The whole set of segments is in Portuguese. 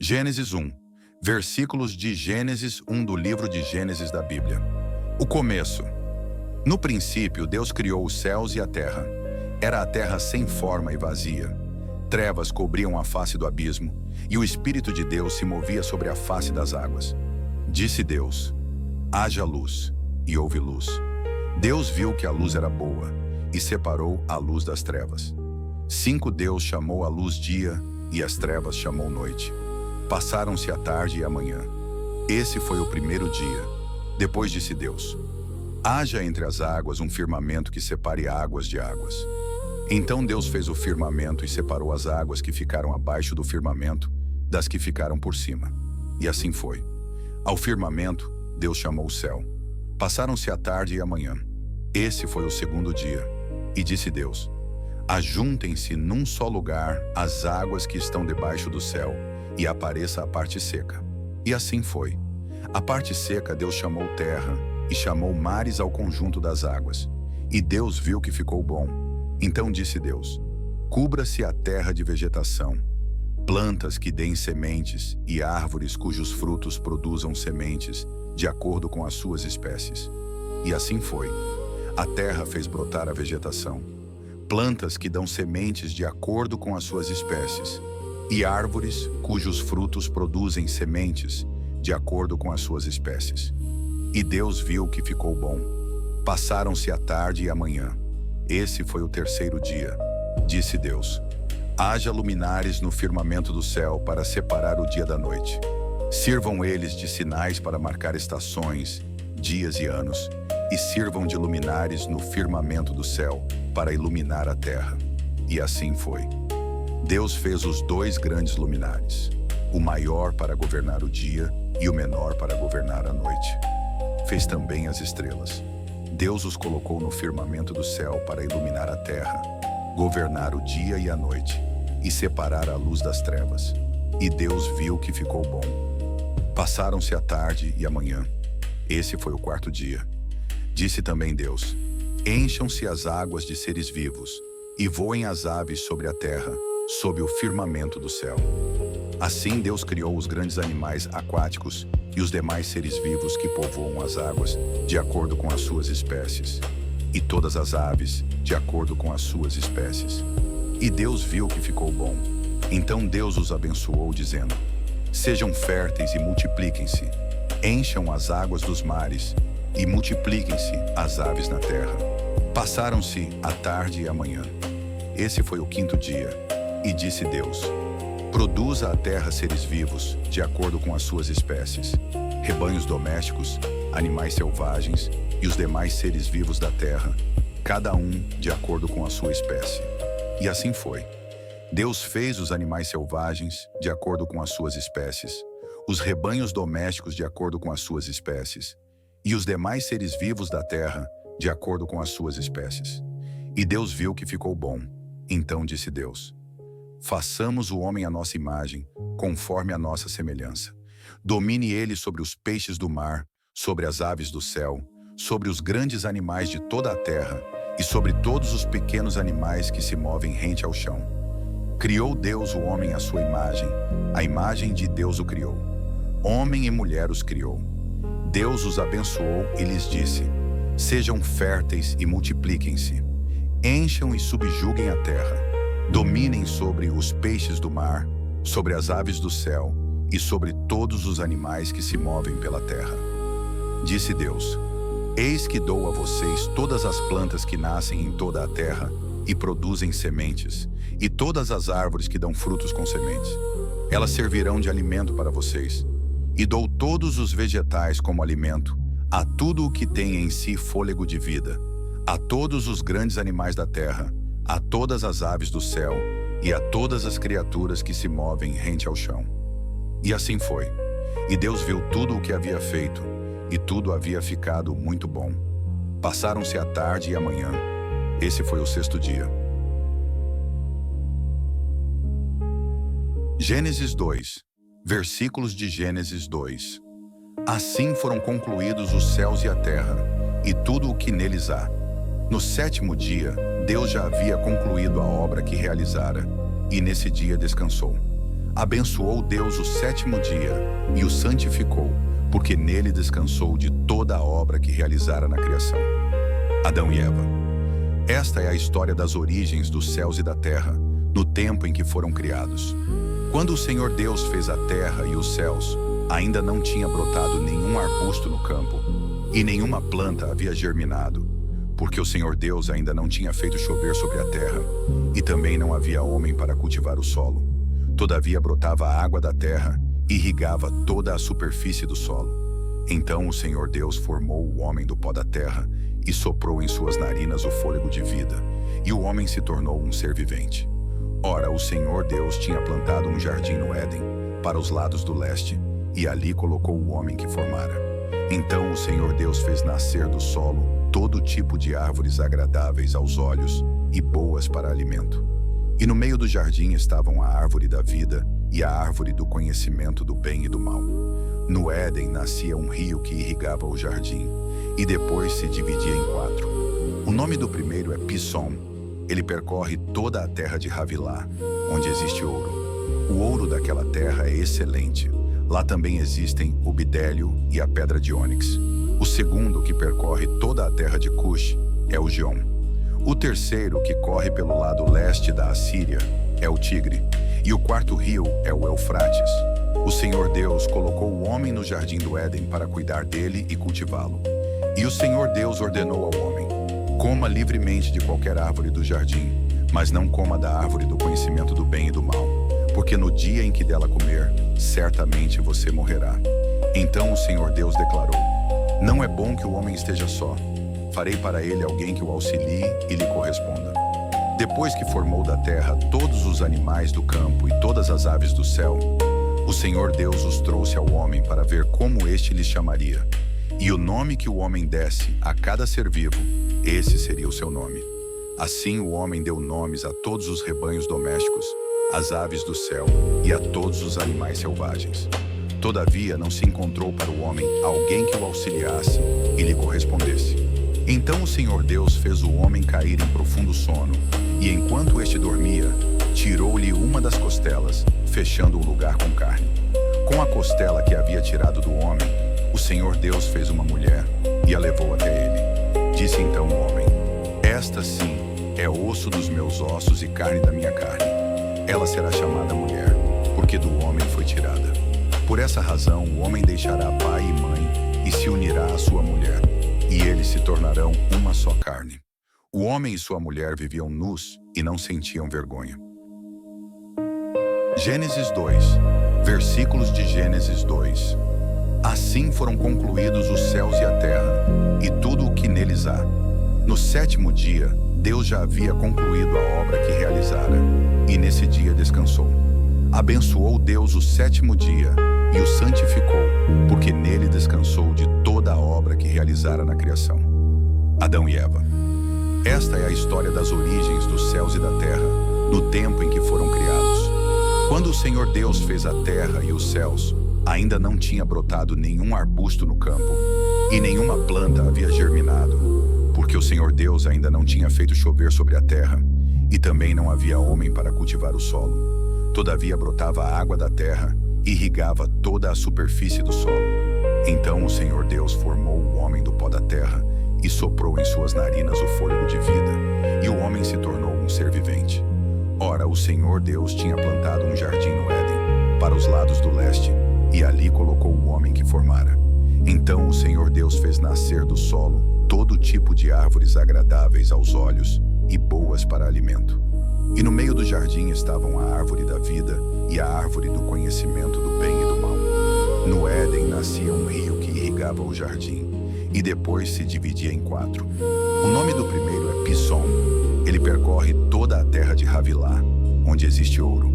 Gênesis 1. Versículos de Gênesis 1 do livro de Gênesis da Bíblia. O começo. No princípio, Deus criou os céus e a terra. Era a terra sem forma e vazia. Trevas cobriam a face do abismo, e o Espírito de Deus se movia sobre a face das águas. Disse Deus: haja luz, e houve luz. Deus viu que a luz era boa, e separou a luz das trevas. 5. Deus chamou a luz dia, e as trevas chamou noite. Passaram-se a tarde e a manhã. Esse foi o primeiro dia. Depois disse Deus: haja entre as águas um firmamento que separe águas de águas. Então Deus fez o firmamento e separou as águas que ficaram abaixo do firmamento das que ficaram por cima. E assim foi. Ao firmamento, Deus chamou o céu. Passaram-se a tarde e a manhã. Esse foi o segundo dia. E disse Deus: ajuntem-se num só lugar as águas que estão debaixo do céu, e apareça a parte seca. E assim foi. A parte seca Deus chamou terra, e chamou mares ao conjunto das águas. E Deus viu que ficou bom. Então disse Deus: cubra-se a terra de vegetação, plantas que deem sementes, e árvores cujos frutos produzam sementes, de acordo com as suas espécies. E assim foi. A terra fez brotar a vegetação, plantas que dão sementes de acordo com as suas espécies, e árvores cujos frutos produzem sementes, de acordo com as suas espécies. E Deus viu que ficou bom. Passaram-se a tarde e a manhã. Esse foi o terceiro dia. Disse Deus: haja luminares no firmamento do céu para separar o dia da noite. Sirvam eles de sinais para marcar estações, dias e anos, e sirvam de luminares no firmamento do céu para iluminar a terra. E assim foi. Deus fez os 2 grandes luminares, o maior para governar o dia e o menor para governar a noite. Fez também as estrelas. Deus os colocou no firmamento do céu para iluminar a terra, governar o dia e a noite, e separar a luz das trevas. E Deus viu que ficou bom. Passaram-se a tarde e a manhã. Esse foi o 4º dia. Disse também Deus: encham-se as águas de seres vivos, e voem as aves sobre a terra, sob o firmamento do céu. Assim Deus criou os grandes animais aquáticos e os demais seres vivos que povoam as águas, de acordo com as suas espécies, e todas as aves, de acordo com as suas espécies. E Deus viu que ficou bom. Então Deus os abençoou, dizendo: sejam férteis e multipliquem-se, encham as águas dos mares, e multipliquem-se as aves na terra. Passaram-se a tarde e a manhã. Esse foi o 5º dia. E disse Deus: produza a terra seres vivos, de acordo com as suas espécies, rebanhos domésticos, animais selvagens e os demais seres vivos da terra, cada um de acordo com a sua espécie. E assim foi. Deus fez os animais selvagens de acordo com as suas espécies, os rebanhos domésticos de acordo com as suas espécies, e os demais seres vivos da terra de acordo com as suas espécies. E Deus viu que ficou bom. Então disse Deus: façamos o homem à nossa imagem, conforme a nossa semelhança. Domine ele sobre os peixes do mar, sobre as aves do céu, sobre os grandes animais de toda a terra, e sobre todos os pequenos animais que se movem rente ao chão. Criou Deus o homem à sua imagem, a imagem de Deus o criou. Homem e mulher os criou. Deus os abençoou e lhes disse: sejam férteis e multipliquem-se, encham e subjuguem a terra. Dominem sobre os peixes do mar, sobre as aves do céu e sobre todos os animais que se movem pela terra. Disse Deus: eis que dou a vocês todas as plantas que nascem em toda a terra e produzem sementes, e todas as árvores que dão frutos com sementes. Elas servirão de alimento para vocês. E dou todos os vegetais como alimento, a tudo o que tem em si fôlego de vida, a todos os grandes animais da terra, a todas as aves do céu e a todas as criaturas que se movem rente ao chão. E assim foi. E Deus viu tudo o que havia feito, e tudo havia ficado muito bom. Passaram-se a tarde e a manhã. Esse foi o 6º dia. Gênesis 2. Versículos de Gênesis 2. Assim foram concluídos os céus e a terra, e tudo o que neles há. No 7º dia, Deus já havia concluído a obra que realizara, e nesse dia descansou. Abençoou Deus o sétimo dia e o santificou, porque nele descansou de toda a obra que realizara na criação. Adão e Eva. Esta é a história das origens dos céus e da terra, no tempo em que foram criados. Quando o Senhor Deus fez a terra e os céus, ainda não tinha brotado nenhum arbusto no campo, e nenhuma planta havia germinado, porque o Senhor Deus ainda não tinha feito chover sobre a terra, e também não havia homem para cultivar o solo. Todavia brotava a água da terra e irrigava toda a superfície do solo. Então o Senhor Deus formou o homem do pó da terra e soprou em suas narinas o fôlego de vida, e o homem se tornou um ser vivente. Ora, o Senhor Deus tinha plantado um jardim no Éden, para os lados do leste, e ali colocou o homem que formara. Então o Senhor Deus fez nascer do solo todo tipo de árvores agradáveis aos olhos e boas para alimento. E no meio do jardim estavam a árvore da vida e a árvore do conhecimento do bem e do mal. No Éden nascia um rio que irrigava o jardim, e depois se dividia em 4. O nome do primeiro é Pissom. Ele percorre toda a terra de Havilá, onde existe ouro. O ouro daquela terra é excelente. Lá também existem o bidélio e a pedra de ônix. O segundo, que percorre toda a terra de Cush, é o Gion. O terceiro, que corre pelo lado leste da Assíria, é o Tigre. E o quarto rio é o Eufrates. O Senhor Deus colocou o homem no jardim do Éden para cuidar dele e cultivá-lo. E o Senhor Deus ordenou ao homem: coma livremente de qualquer árvore do jardim, mas não coma da árvore do conhecimento do bem e do mal, porque no dia em que dela comer, certamente você morrerá. Então o Senhor Deus declarou: não é bom que o homem esteja só. Farei para ele alguém que o auxilie e lhe corresponda. Depois que formou da terra todos os animais do campo e todas as aves do céu, o Senhor Deus os trouxe ao homem para ver como este lhes chamaria. E o nome que o homem desse a cada ser vivo, esse seria o seu nome. Assim o homem deu nomes a todos os rebanhos domésticos, às aves do céu e a todos os animais selvagens. Todavia não se encontrou para o homem alguém que o auxiliasse e lhe correspondesse. Então o Senhor Deus fez o homem cair em profundo sono, e enquanto este dormia, tirou-lhe uma das costelas, fechando o lugar com carne. Com a costela que havia tirado do homem, o Senhor Deus fez uma mulher e a levou até ele. Disse então o homem: esta sim é osso dos meus ossos e carne da minha carne. Ela será chamada mulher, porque do homem foi tirada. Por essa razão o homem deixará pai e mãe e se unirá à sua mulher, e eles se tornarão uma só carne. O homem e sua mulher viviam nus e não sentiam vergonha. Gênesis 2, versículos de Gênesis 2. Assim foram concluídos os céus e a terra, e tudo o que neles há. No sétimo dia, Deus já havia concluído a obra que realizara, e nesse dia descansou. Abençoou Deus o sétimo dia e o santificou, porque nele descansou de toda a obra que realizara na criação. Adão e Eva. Esta é a história das origens dos céus e da terra, no tempo em que foram criados. Quando o Senhor Deus fez a terra e os céus, ainda não tinha brotado nenhum arbusto no campo, e nenhuma planta havia germinado, porque o Senhor Deus ainda não tinha feito chover sobre a terra, e também não havia homem para cultivar o solo. Todavia brotava a água da terra e irrigava toda a superfície do solo. Então o Senhor Deus formou o homem do pó da terra e soprou em suas narinas o fôlego de vida, e o homem se tornou um ser vivente. Ora, o Senhor Deus tinha plantado um jardim no Éden, para os lados do leste, e ali colocou o homem que formara. Então o Senhor Deus fez nascer do solo todo tipo de árvores agradáveis aos olhos e boas para alimento. E no meio do jardim estavam a árvore da vida e a árvore do conhecimento do bem e do mal. No Éden nascia um rio que irrigava o jardim, e depois se dividia em 4. O nome do primeiro é Pissom. Ele percorre toda a terra de Havilá, onde existe ouro.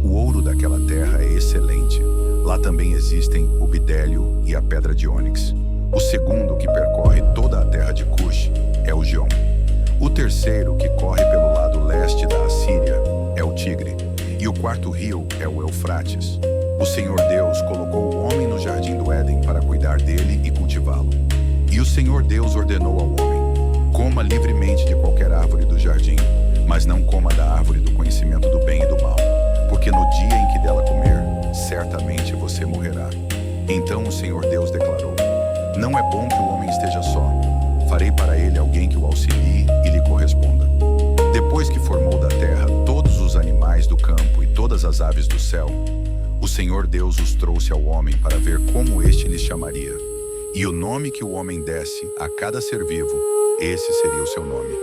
O ouro daquela terra é excelente. Lá também existem o bidélio e a pedra de ônix. O segundo, que percorre toda a terra de Cush, é o Gion. O terceiro, que corre pelo lado leste da Assíria, é o Tigre. E o quarto rio é o Eufrates. O Senhor Deus colocou o homem no jardim do Éden para cuidar dele e cultivá-lo. E o Senhor Deus ordenou ao homem: coma livremente de qualquer árvore do jardim, mas não coma da árvore do conhecimento do bem e do mal, porque porque no dia em que dela comer, certamente você morrerá. Então o Senhor Deus declarou: não é bom que o homem esteja só. Farei para ele alguém que o auxilie e lhe corresponda. Depois que formou da terra todos os animais do campo e todas as aves do céu, o Senhor Deus os trouxe ao homem para ver como este lhes chamaria. E o nome que o homem desse a cada ser vivo, esse seria o seu nome.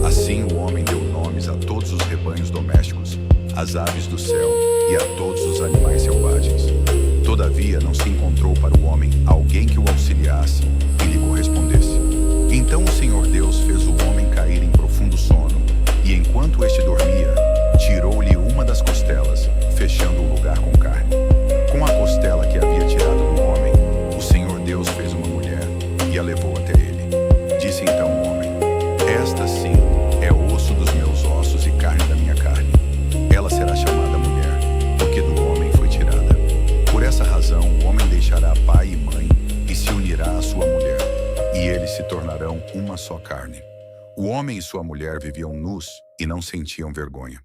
Assim o homem deu nomes a todos os rebanhos domésticos, às aves do céu e a todos os animais selvagens. Todavia não se encontrou para o homem alguém que o auxiliasse e lhe correspondesse. Então o Senhor Deus fez o homem cair em profundo sono, e enquanto este dormia, tirou-lhe uma das costelas, fechando o lugar com carne. Com a costela que havia tirado do homem, o Senhor Deus fez uma mulher e a levou até ele. Disse então o homem: esta sim é osso dos meus ossos e carne da minha carne. Ela será chamada mulher, porque do homem foi tirada. Por essa razão o homem deixará pai e mãe e se unirá à sua mulher, e eles se tornarão uma só carne. O homem e sua mulher viviam nus e não sentiam vergonha.